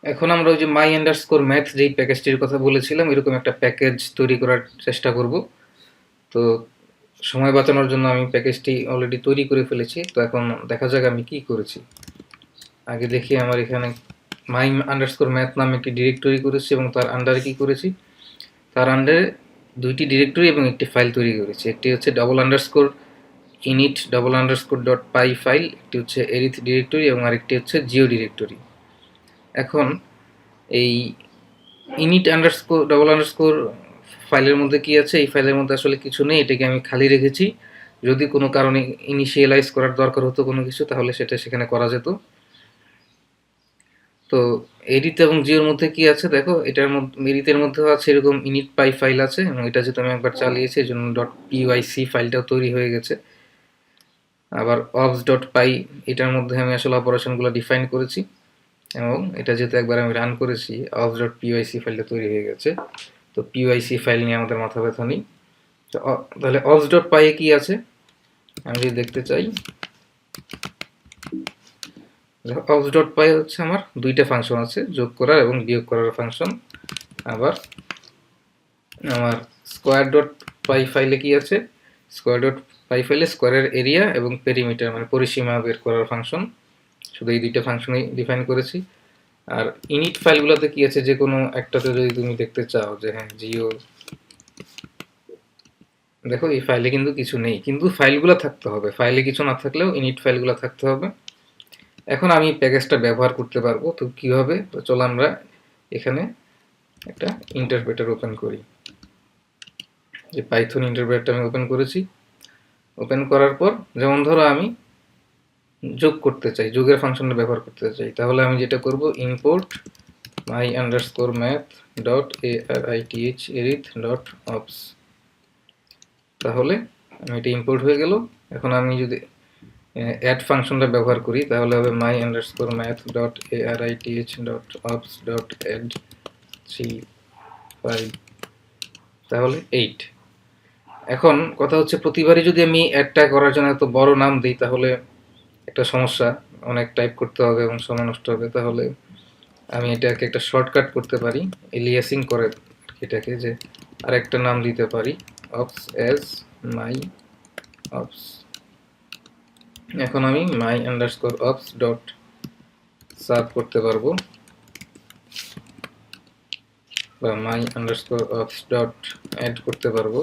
এখন আমরা ওই যে মাই আন্ডারস্কোর ম্যাথ যেই প্যাকেজটির কথা বলেছিলাম এরকম একটা প্যাকেজ তৈরি করার চেষ্টা করব। তো সময় বাঁচানোর জন্য আমি প্যাকেজটি অলরেডি তৈরি করে ফেলেছি। তো এখন দেখা যাক আমি কি করেছি। আগে দেখি আমার এখানে মাই আন্ডারস্কোর ম্যাথ নামে একটি ডিরেক্টরি করেছি এবং তার আন্ডারে কি করেছি, তার আন্ডারে দুইটি ডিরেক্টরি এবং একটি ফাইল তৈরি করেছি। একটি হচ্ছে double underscore init double underscore dot py file, একটি হচ্ছে এরিথ ডিরেক্টরি এবং আরেকটি হচ্ছে জিও ডিরেক্টরি। এখন এই ইনিট আন্ডারস্কোর ডবল আন্ডারস্কোর ফাইলের মধ্যে কি আছে, এই ফাইলের মধ্যে আসলে কিছু নেই, এটাকে আমি খালি রেখেছি। যদি কোনো কারণে ইনিশিয়ালাইজ করার দরকার হতো কোনো কিছু, তাহলে সেটা সেখানে করা যেত। তো এডিট এবং জিওর মধ্যে কি আছে দেখো, এটার মধ্যে এডিটের মধ্যেও আছে এরকম ইনিট পাই ফাইল আছে এবং এটা যেহেতু আমি একবার চালিয়েছি এই জন্য ডট পিওয়াইসি ফাইলটাও তৈরি হয়ে গেছে। আবার অবস ডট পাই, এটার মধ্যে আমি আসলে অপারেশনগুলো ডিফাইন করেছি এবং এটা যেহেতু একবার আমি রান করেছি অবস ডট পিওয়াইসি ফাইলটা তৈরি হয়ে গেছে। তো পিওআইসি ফাইল নিয়ে আমাদের মাথা ব্যথা নেই। তো তাহলে অবস ডট পাই এ কি আছে আমি যদি দেখতে চাই, অবস ডট পাই হচ্ছে আমার দুইটা ফাংশন আছে, যোগ করার এবং বিয়োগ করার ফাংশন। আবার আমার স্কোয়ার ডট পাই ফাইলে কি আছে, স্কোয়ার ডট পাই ফাইলে স্কোয়ারের এরিয়া এবং পেরিমিটার মানে পরিসীমা বের করার ফাংশন। শুধু এই দুইটা ফাংশনই ডিফাইন করেছি। আর ইনিট ফাইলগুলোতে কি আছে, যে কোনো একটাতে যদি তুমি দেখতে চাও যে হ্যাঁ জিও, দেখো এই ফাইলে কিন্তু কিছু নেই, কিন্তু ফাইলগুলো থাকতে হবে। ফাইলে কিছু না থাকলেও ইনিট ফাইলগুলো থাকতে হবে। এখন আমি প্যাকেজটা ব্যবহার করতে পারবো। তো কিভাবে, তো চলো আমরা এখানে একটা ইন্টারপ্রেটার ওপেন করি। যে পাইথন ইন্টারপ্রেটারটা আমি ওপেন করেছি। ওপেন করার পর যেমন ধরো আমি যোগ করতে চাই, যোগের ফাংশনটা ব্যবহার করতে চাই, তাহলে আমি যেটা করব import my underscore math dot arith arith dot ops. তাহলে আমি এটা ইম্পোর্ট হয়ে গেল। এখন আমি যদি অ্যাড ফাংশনটা ব্যবহার করি তাহলে হবে my underscore math dot arith dot ops dot add 3 5, তাহলে 8। এখন কথা হচ্ছে প্রতিবারই যদি আমি অ্যাডটা করার জন্য এত বড় নাম দিই তাহলে একটা সমস্যা, অনেক টাইপ করতে হবে এবং সময় নষ্ট হবে। তাহলে আমি এটাকে একটা শর্টকাট করতে পারি, এলিয়াসিং করে এটাকে, যে আরেকটা নাম দিতে পারি অপস এজ মাই অপস। এখন আমি মাই আন্ডারস্কোর অপস ডট সাব করতে পারবো বা মাই আন্ডারস্কোর অপস ডট অ্যাড করতে পারবো।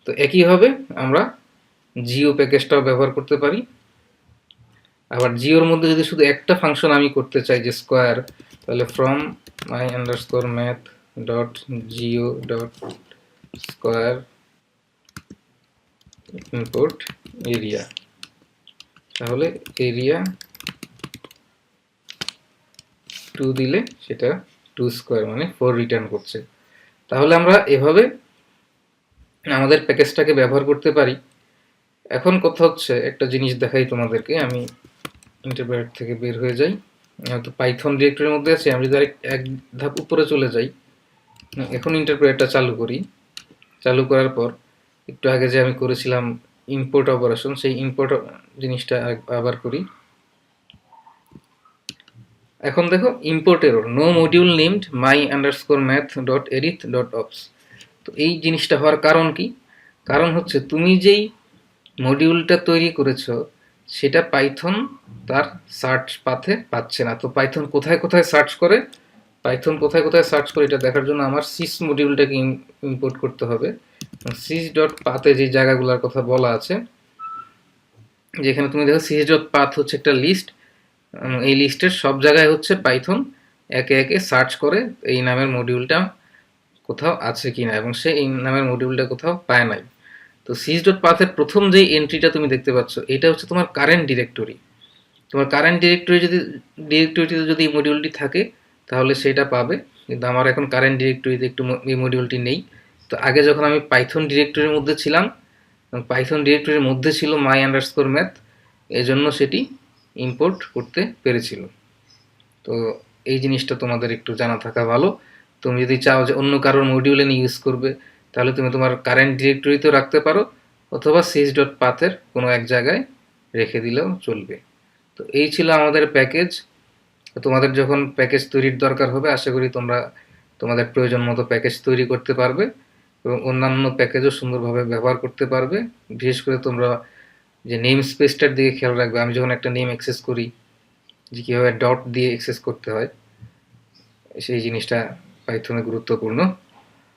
তো একইভাবে আমরা জিও প্যাকেজটাও ব্যবহার করতে পারি। আবার জিওর মধ্যে যদি শুধু একটা ফাংশন আমি করতে চাই যে স্কোয়ার, তাহলে from my underscore math dot Jio dot square import area, তাহলে এরিয়া 2 দিলে সেটা 2 স্কোয়ার মানে 4 রিটার্ন করছে। তাহলে আমরা এভাবে আমাদের প্যাকেজটাকে ব্যবহার করতে পারি। এখন কথা হচ্ছে একটা জিনিস দেখাই তোমাদেরকে, আমি ইন্টারপ্রেটার থেকে বের হয়ে যাই, তো পাইথন ডিরেক্টরির মধ্যে আছে। আমি যদি এক ধাপ উপরে চলে যাই, এখন ইন্টারপ্রেটারটা চালু করি। চালু করার পর একটু আগে যে আমি করেছিলাম ইম্পোর্ট অপারেশন, সেই ইম্পোর্ট জিনিসটা আবার করি। এখন দেখো import error, no module named my underscore math dot arith dot ops. তো এই জিনিসটা হওয়ার কারণ কি, কারণ হচ্ছে তুমি যেই মডিউলটা তৈরি করেছো সেটা পাইথন তার সার্চ পাথে পাচ্ছে না। তো পাইথন কোথায় কোথায় সার্চ করে, পাইথন কোথায় কোথায় সার্চ করে এটা দেখার জন্য আমার সিস মডিউলটাকে ইম্পোর্ট করতে হবে। সিস ডট পাথে যে জায়গাগুলোর কথা বলা আছে, যেখানে তুমি দেখো সিস ডট পাথ হচ্ছে একটা লিস্ট, এই লিস্টের সব জায়গায় হচ্ছে পাইথন একে একে সার্চ করে এই নামের মডিউলটা কোথাও আছে কিনা, এবং সে এই নামের মডিউলটা কোথাও পায় নাই। তো সিস ডট পাথের প্রথম যেই এন্ট্রিটা তুমি দেখতে পাচ্ছ এটা হচ্ছে তোমার কারেন্ট ডিরেক্টরি। তোমার কারেন্ট ডিরেক্টরিতে যদি এই মডিউলটি থাকে তাহলে সেটা পাবে, কিন্তু আমার এখন কারেন্ট ডিরেক্টরিতে একটু এই মডিউলটি নেই। তো আগে যখন আমি পাইথন ডিরেক্টরির মধ্যে ছিলাম, পাইথন ডিরেক্টরির মধ্যে ছিল মাই আন্ডারস্কোর ম্যাথ, এজন্য সেটি ইম্পোর্ট করতে পেরেছিল। তো এই জিনিসটা তোমাদের একটু জানা থাকা ভালো। তুমি যদি চাও যে অন্য কারোর মডিউলে নিয়ে ইউজ করবে তাহলে তুমি তোমার কারেন্ট ডিরেক্টরিতেও রাখতে পারো, অথবা সিস ডট পাথের কোনো এক জায়গায় রেখে দিলেও চলবে। তো এই ছিল আমাদের প্যাকেজ। তো তোমাদের যখন প্যাকেজ তৈরির দরকার হবে আশা করি তোমরা তোমাদের প্রয়োজন মতো প্যাকেজ তৈরি করতে পারবে এবং অন্যান্য প্যাকেজও সুন্দরভাবে ব্যবহার করতে পারবে। বিশেষ করে তোমরা যে নেম স্পেসটার দিকে খেয়াল রাখবে। আমি যখন একটা নেম অ্যাক্সেস করি যে কীভাবে ডট দিয়ে অ্যাক্সেস করতে হয়, সেই জিনিসটা পাইথনে গুরুত্বপূর্ণ।